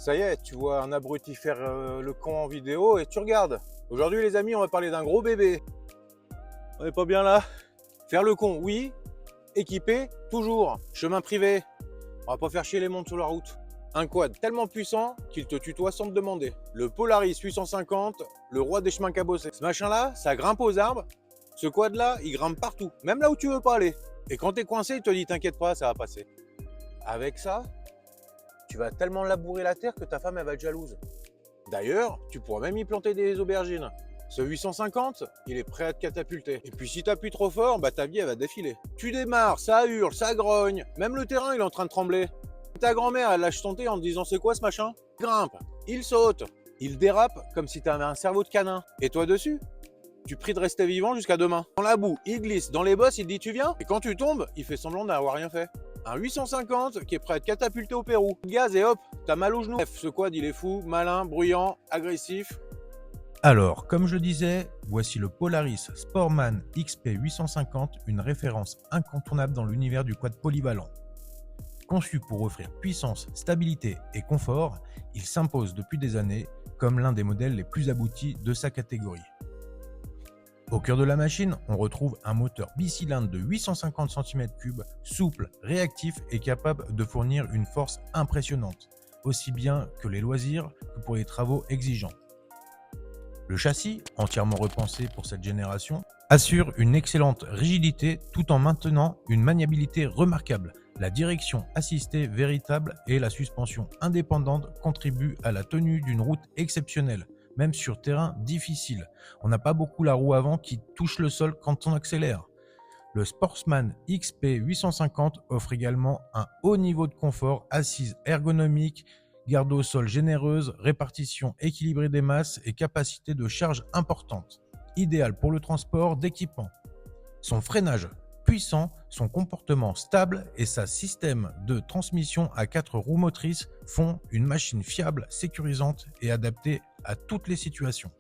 Ça y est, tu vois un abruti faire le con en vidéo et tu regardes. Aujourd'hui les amis, on va parler d'un gros bébé. On est pas bien là? Faire le con, oui. Équipé, toujours. Chemin privé. On va pas faire chier les mondes sur la route. Un quad tellement puissant qu'il te tutoie sans te demander. Le Polaris 850, le roi des chemins cabossés. Ce machin là, ça grimpe aux arbres. Ce quad là, il grimpe partout, même là où tu veux pas aller. Et quand t'es coincé, il te dit t'inquiète pas, ça va passer. Avec ça, tu vas tellement labourer la terre que ta femme elle va être jalouse. D'ailleurs, tu pourras même y planter des aubergines. Ce 850, il est prêt à te catapulter. Et puis si t'appuies trop fort, bah ta vie elle va défiler. Tu démarres, ça hurle, ça grogne, même le terrain il est en train de trembler. Ta grand-mère elle lâche ton thé en te disant c'est quoi ce machin? Il grimpe, il saute, il dérape comme si t'avais un cerveau de canin. Et toi dessus? Tu pries de rester vivant jusqu'à demain. Dans la boue, il glisse, dans les bosses, il te dit tu viens? Et quand tu tombes, il fait semblant d'avoir rien fait. Un 850 qui est prêt à te catapulter au Pérou. Gaz et hop, t'as mal au genou. Bref, ce quad il est fou, malin, bruyant, agressif. Alors, comme je le disais, voici le Polaris Sportman XP 850, une référence incontournable dans l'univers du quad polyvalent. Conçu pour offrir puissance, stabilité et confort, il s'impose depuis des années comme l'un des modèles les plus aboutis de sa catégorie. Au cœur de la machine, on retrouve un moteur bicylindre de 850 cm3, souple, réactif et capable de fournir une force impressionnante, aussi bien que les loisirs que pour les travaux exigeants. Le châssis, entièrement repensé pour cette génération, assure une excellente rigidité tout en maintenant une maniabilité remarquable. La direction assistée véritable et la suspension indépendante contribuent à la tenue d'une route exceptionnelle, même sur terrain difficile. On n'a pas beaucoup la roue avant qui touche le sol quand on accélère. Le Sportsman XP 850 offre également un haut niveau de confort, assise ergonomique, garde au sol généreuse, répartition équilibrée des masses et capacité de charge importante. Idéal pour le transport d'équipements. Son freinage puissant, son comportement stable et sa système de transmission à 4 roues motrices font une machine fiable, sécurisante et adaptée à toutes les situations.